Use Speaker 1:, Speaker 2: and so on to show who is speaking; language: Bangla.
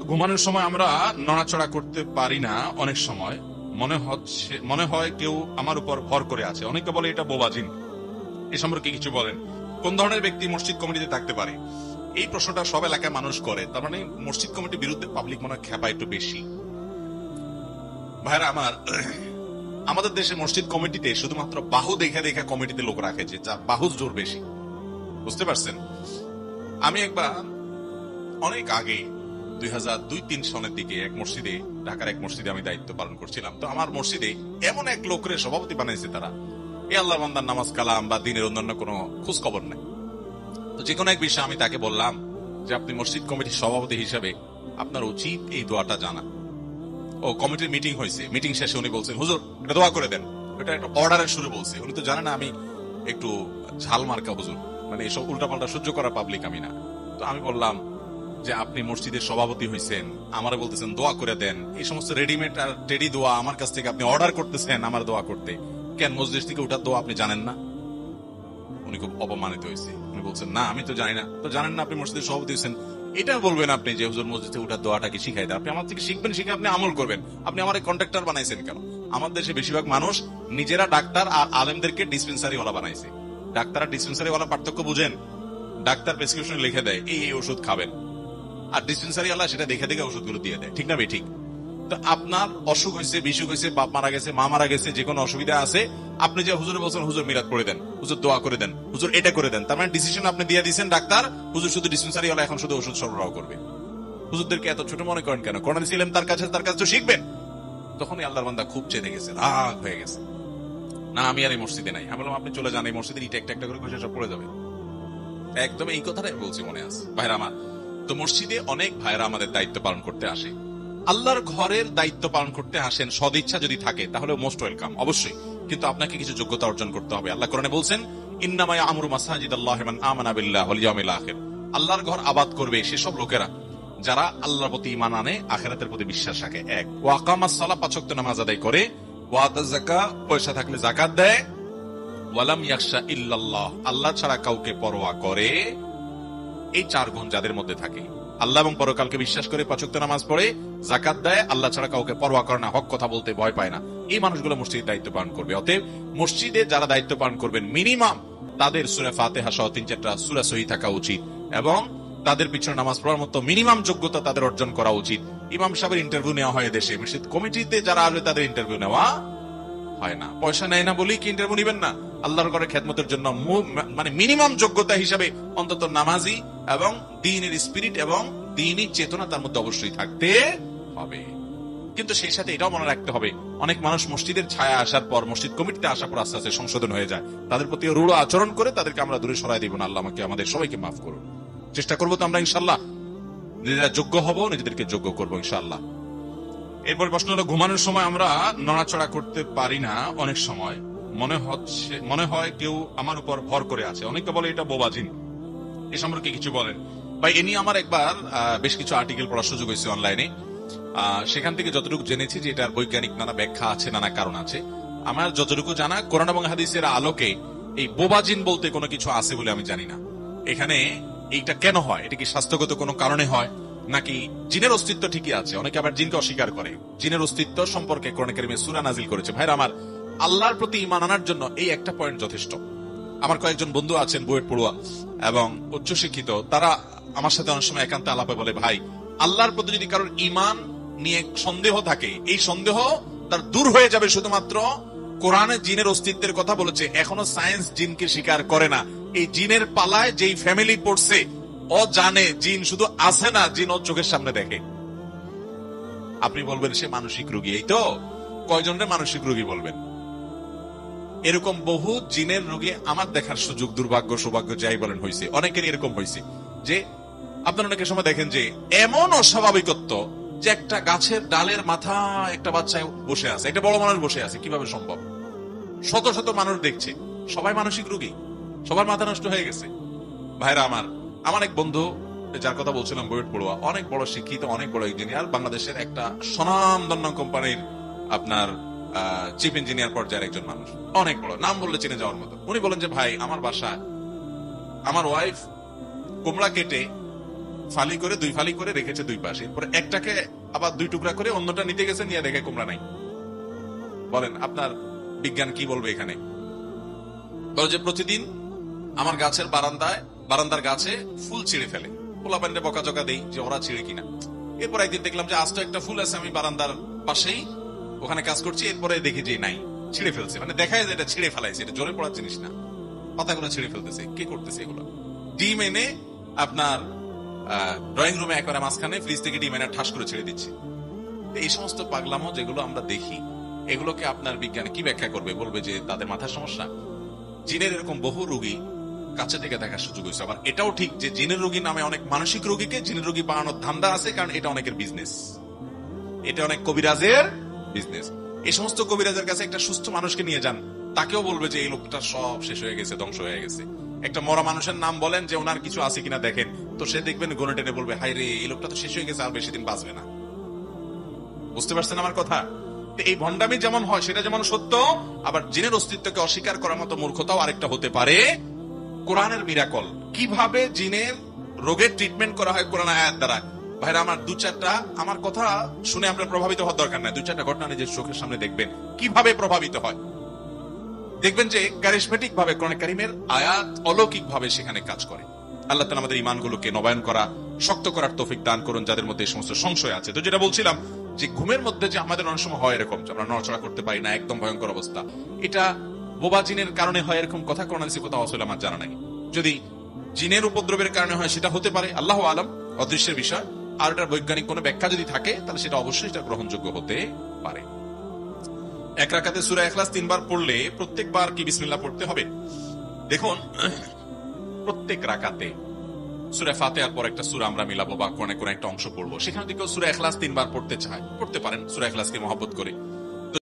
Speaker 1: ঘুমানোর সময় আমরা নড়াচড়া করতে পারি না। অনেক সময় মনে হয় কেউ আমার উপর ভর করে আছে। অনেকে বলে এটা বোবাজিন। এ সম্পর্কে কিছু বলেন। কোন ধরনের ব্যক্তি মসজিদ কমিটিতে থাকতে পারে? এই প্রশ্নটা সব এলাকায় মানুষ করে। তার মানে মসজিদ কমিটির বিরুদ্ধে পাবলিক মনে হয় খেপা একটু বেশি। ভাইরা আমার, আমাদের দেশে মসজিদ কমিটিতে শুধুমাত্র বাহু দেখে দেখে কমিটিতে লোক রাখে, যে যার বাহুর জোর বেশি। বুঝতে পারছেন? আমি একবার অনেক আগে 2002-03 সনের দিকে এক মসজিদে, ঢাকার এক মসজিদে আমি দায়িত্ব পালন করছিলাম। তো আমার মসজিদে এমন এক লোকের সভাপতি বানাইছে তারা, এই আল্লাহর বান্দার নামাজ কালাম বা দিনের অন্যান্য কোনো খোঁজ খবর নেই। তো যে কোনো এক বিষয়ে আমি তাকে বললাম যে আপনি মসজিদ কমিটির সভাপতি হিসাবে আপনার উচিত এই দোয়াটা জানা। ও কমিটির মিটিং হয়েছে, মিটিং শেষে উনি বলছেন, হুজুর এটা দোয়া করে দেন। এটা একটা অর্ডারের শুরু বলছে। উনি তো জানেন আমি একটু ঝাল মার্কা হুজুর, মানে এসব উল্টাপাল্টা সহ্য করা পাবলিক আমি না। তো আমি বললাম যে আপনি মসজিদের সভাপতি হয়েছেন, আমারে বলতেছেন দোয়া করে দেন। এই সমস্ত রেডিমেড আর টেডি দোয়া আমার কাছ থেকে আপনি অর্ডার করতেছেন আমার দোয়া করতে, কেন মসজিদ থেকে ওঠার দোয়া আপনি জানেন না? উনি খুব অপমানিত হয়েছে। উনি বলছেন না আমি তো জানি না। তো জানেন না আপনি মসজিদের সভাপতি হয়েছেন, এটা বলবেন আপনি যে হুজুর মসজিদে উঠার দোয়াটা কি শিখাই দেন? আপনি আমার থেকে শিখবেন, শিখে আপনি আমল করবেন। আপনি আমার কন্ট্রাক্টর বানাইছেন কেন? আমার দেশে বেশিরভাগ মানুষ নিজেরা ডাক্তার আর আলেমদেরকে ডিসপেন্সারি ওয়ালা বানাইছে। ডাক্তার আর ডিসপেন্সারি ওয়ালা পার্থক্য বুঝেন? ডাক্তার প্রেসক্রিপশন লিখে দেয় এই ওষুধ খাবেন, আর ডিসপেন্সারি ওয়ালা সেটা দেখে দেখে ওষুধগুলো দিয়ে দেয়। ঠিক না ভাই? ঠিক। তো আপনার অসুখ হয়েছে, বিসুখ হয়েছে, বাপ মারা গেছে, মা মারা গেছে, যে কোনো অসুবিধা আছে, আপনি যে হুজুরে বলছেন হুজুর মিলাদ করে দেন, হুজুর দোয়া করে দেন, হুজুর এটা করে দেন, তার মানে ডিসিশন আপনি দিয়ে দিচ্ছেন ডাক্তার, হুজুর শুধু ডিসপেন্সারি ওয়ালা এখন শুধু ওষুধ সরবরাহ করবে। হুজুরদেরকে এত ছোট মনে করেন কেন? কোরআন ছিলেন তার কাছে তো শিখবেন। তখনই আল্লাহর বান্দা খুব চেতে গেছে, রাগ হয়ে গেছে। না আমি আর এই মসজিদে নাই। আমি বললাম আপনি চলে যান, এই মসজিদের ইটা একটা একটা করে সব পড়ে যাবে। একদম এই কথাটাই বলছি, মনে আছে ভাইরা আমার। তো মসজিদে অনেক ভাইরা আমাদের দায়িত্ব পালন করতে আসে, আল্লাহর ঘরের দায়িত্ব পালন করতে আসেন। সদিচ্ছা যদি থাকে তাহলে মোস্ট ওয়েলকাম, অবশ্যই। কিন্তু আপনাকে কিছু যোগ্যতা অর্জন করতে হবে। আল্লাহ কোরআনে বলছেন ইন্নামা ইয়া'মুরু মাসাজিদাল্লাহি মান আমানা বিল্লাহি ওয়াল ইয়াউমিল আখির। আল্লাহর ঘর আবাদ করবে সেসব লোকেরা যারা আল্লাহর প্রতি ঈমান আনে, আখিরাতের প্রতি বিশ্বাস রাখে। এক, ওয়া আকামাস সালাত, পাঁচ ওয়াক্ত নামাজ আদায় করে, ওয়া আতাজ যাকাত, পয়সা থাকলে যাকাত দেয়, ওয়ালাম ইয়াখশা ইল্লাল্লাহ, আল্লাহ ছাড়া কাউকে পরোয়া করে। এই চার গুণ যাদের মধ্যে থাকে, আল্লাহ এবং পরকালকে বিশ্বাস করে, পাঁচ ওয়াক্ত নামাজ পড়ে, যাকাত দেয়, আল্লাহ ছাড়া কাউকে পরোয়া করে না, হক কথা বলতে ভয় পায় না, এই মানুষগুলো মসজিদের দায়িত্ব পালন করবে। অতএব মসজিদে যারা দায়িত্ব পালন করবেন মিনিমাম তাদের সূরা ফাতিহা সহ 3-4টা সূরা সহিহ থাকা উচিত, এবং তাদের পিছনে নামাজ পড়ার মতো মিনিমাম যোগ্যতা তাদের অর্জন করা উচিত। ইমাম সাহেবের ইন্টারভিউ নেওয়া হয় দেশে, মসজিদ কমিটিতে যারা আসবে তাদের ইন্টারভিউ নেওয়া হয় না। পয়সা নেয় না বলেই কি ইন্টারভিউ নিবেন না? আল্লাহর ঘরে খেদমতের জন্য মানে মিনিমাম যোগ্যতা হিসাবে অন্তত নামাজি এবং দ্বীনের স্পিরিট এবং দ্বীনি চেতনা তার মধ্যে অবশ্যই থাকতে হবে। কিন্তু সেই সাথে এটাও মনে রাখতে হবে, অনেক মানুষ মসজিদের ছায়া আসার পর, মসজিদ কমিটিতে আসার পর আস্তে আস্তে সংশোধন হয়ে যায়। তাদের প্রতি রূঢ় আচরণ করে তাদেরকে আমরা দূরে সরাই দিব না। আল্লাহ আমাকে আমাদের সবাইকে মাফ করুন। চেষ্টা করবো তো আমরা ইনশাআল্লাহ, নিজেরা যোগ্য হব, নিজেদেরকে যোগ্য করবো ইনশাআল্লাহ। এরপর প্রশ্ন হলো, ঘুমানোর সময় আমরা নড়াচড়া করতে পারি না। অনেক সময় মনে হয় কেউ আমার উপর ভর করে আছে। অনেকে বলে এটা বোবাজিন। এ সম্পর্কে কিছু বলেন ভাই? এ নিয়ে আমার একবার বেশ কিছু আর্টিকেল পড়ার সুযোগ হয়েছে অনলাইনে। সেখান থেকে যতটুকু জেনেছি যে এটার বৈজ্ঞানিক নানা ব্যাখ্যা আছে, নানা কারণ আছে। আমার যতটুকু জানা, কোরআন এবং হাদিসের আলোকে এই বোবাজিন বলতে কোনো কিছু আছে বলে আমি জানি না। এখানে এইটা কেন হয়? এটা কি স্বাস্থ্যগত কোনো কারণে হয়, নাকি জিনের অস্তিত্ব ঠিকই আছে? অনেকে আবার জিনকে অস্বীকার করে। জিনের অস্তিত্ব সম্পর্কে কোরআন কারীমে সূরা নাজিল করেছে। ভাইরা আমার, আল্লাহর প্রতি ঈমান আনার জন্য এই একটা পয়েন্ট যথেষ্ট। আমার কয়েকজন বন্ধু আছেন বুয়েট পড়ুয়া এবং উচ্চশিক্ষিত, তারা আমার সাথে অনেক সময় একান্তে আলাপে বলে, ভাই আল্লাহর প্রতি যদি কারোর ঈমান নিয়ে সন্দেহ থাকে, এই সন্দেহ তার দূর হয়ে যাবে শুধুমাত্র কোরআনে জিনের অস্তিত্বের কথা বলেছে। এখনো সায়েন্স জিনকে স্বীকার করে না। এই জিনের পালায় যেই ফ্যামিলি পড়ছে, ও জানে জিন শুধু আছে না, জিন ওর চোখের সামনে দেখে। আপনি বলবেন সে মানসিক রোগী। এই তো কয়জনের মানসিক রোগী বলবেন? এরকম বহু জিনের রোগী আমার দেখার সুযোগ, দুর্ভাগ্য সৌভাগ্য যাই বলেন, হয়েছে। অনেকের এরকম হয়েছে যে আপনার অনেকের সময় দেখেন যে এমন অস্বাভাবিকত্ব যে একটা গাছের ডালের মাথায় একটা বাচ্চা বসে আছে, একটা বড় মানুষ বসে আছে। কিভাবে সম্ভব? শত শত মানুষ দেখছে, সবাই মানসিক রোগী, সবার মাথা নষ্ট হয়ে গেছে। ভাইরা আমার এক বন্ধু, যার কথা বলছিলাম, বুয়েট পড়ুয়া, অনেক বড় শিক্ষিত, অনেক বড় ইঞ্জিনিয়ার, বাংলাদেশের একটা স্বনামধন্য কোম্পানির আপনার চিফ ইঞ্জিনিয়ার পর্যায়ের একজন মানুষ, অনেক বড়, নাম বললে চিনে যাওয়ার মতো। উনি বলেন যে ভাই আমার বাসায় আমার ওয়াইফ কুমড়া কেটে ফালি করে 2 ফালি করে রেখেছে 2 পাশে, এরপরে একটাকে আবার 2 টুকরা করে অন্যটা নিতে গেছে, নিয়ে দেখে কুমড়া নাই। বলেন আপনার বিজ্ঞান কি বলবে এখানে? বলে যে প্রতিদিন আমার গাছের বারান্দার গাছে ফুল ছিঁড়ে ফেলে, পোলাপানরে বকাঝকা দেই যে ওরা ছিঁড়ে কিনা। এরপর একদিন দেখলাম যে আস্ত একটা ফুল আছে, আমি বারান্দার পাশেই ওখানে কাজ করছি, এরপরে দেখি যে নাই, ছিঁড়ে ফেলছে। মানে দেখায় যে এটা ছিঁড়ে ফেলাইছে, এটা জোরে পড়ার জিনিস না, পাতাগুলো ছিঁড়ে ফেলতেছে। কে করতেছে এগুলো? ডিম এনে আপনার ড্রয়িং রুমে একবারে মাঝখানে ফ্রিজ থেকে ডিম এনে ঠাস করে ছেড়ে দিচ্ছে। এই সমস্ত পাগলামো যেগুলো আমরা দেখি, এগুলোকে আপনার বিজ্ঞান কি ব্যাখ্যা করবে? বলবে যে তাদের মাথার সমস্যা। জিনের এরকম বহু রোগী কাছে থেকে দেখার সুযোগ হয়েছে। আবার এটাও ঠিক যে জিনের রোগী নামে অনেক মানসিক রোগীকে জিনের রোগী বানানোর ধান্দা আছে, কারণ এটা অনেকের বিজনেস, এটা অনেক কবিরাজের বিজনেস। এই সমস্ত কবিরাজের কাছে একটা সুস্থ মানুষকে নিয়ে যান, তাকেও বলবে যে এই লোকটা সব শেষ হয়ে গেছে, ধ্বংস হয়ে গেছে। একটা মরা মানুষের নাম বলেন যে ওনার কিছু আছে কিনা দেখেন, তো সে দেখবেন গনে টেনে বলবে হাই রে, এই লোকটা তো শেষ হয়ে গেছে, আর বেশি দিন বাঁচবে না। বুঝতে পারছেন আমার কথা? এই ভণ্ডামি যেমন হয় সেটা যেমন সত্য, আবার জিনের অস্তিত্বকে অস্বীকার করার মতো মূর্খতাও আরেকটা হতে পারে। কোরআনের মিরাকল, কিভাবে জিনের রোগের ট্রিটমেন্ট করা হয় কোরআন আয়াত দ্বারা। ভাইরা আমার, 2-4টা আমার কথা শুনে আমরা প্রভাবিত হওয়ার দরকার নাই, 2-4টা ঘটনা নিজের চোখের সামনে দেখবেন কিভাবে প্রভাবিত হয়। দেখবেন যে ক্যারিসমেটিক ভাবে কোরআন কারীমের আয়াত অলৌকিক ভাবে সেখানে কাজ করে। আল্লাহ তাআলা আমাদের ঈমানগুলোকে নবায়ন করা, শক্ত করার তৌফিক দান করুন যাদের মধ্যে এই সমস্ত সংশয় আছে। তো যেটা বলছিলাম যে ঘুমের মধ্যে যে আমাদের অনেক সময় হয় এরকম, আমরা নড়াচড়া করতে পারি না, একদম ভয়ঙ্কর অবস্থা, এটা বোবা জিনের কারণে হয় এরকম কথা কোরআন হাদিসে কোথাও আসলে আমার জানা নাই। যদি জিনের উপদ্রবের কারণে হয় সেটা হতে পারে, আল্লাহু আলাম, অদৃশ্যের বিষয়। আর এটার বৈজ্ঞানিক কোনো ব্যাখ্যা যদি থাকে তাহলে সেটা অবশ্যই এটা গ্রহণযোগ্য হতে পারে। এক রাকাতে সূরা ইখলাস 3 বার পড়লে প্রত্যেকবার কি বিসমিল্লাহ পড়তে হবে? দেখুন, প্রত্যেক রাকাতে সূরা ফাতিহার পর একটা সূরা আমরা মিলাবো বা কোন একটা অংশ পড়বো, সেখানে যদি কেউ সূরা ইখলাস 3 বার পড়তে চায় পড়তে পারেন, সূরা ইখলাসকে মহব্বত করে।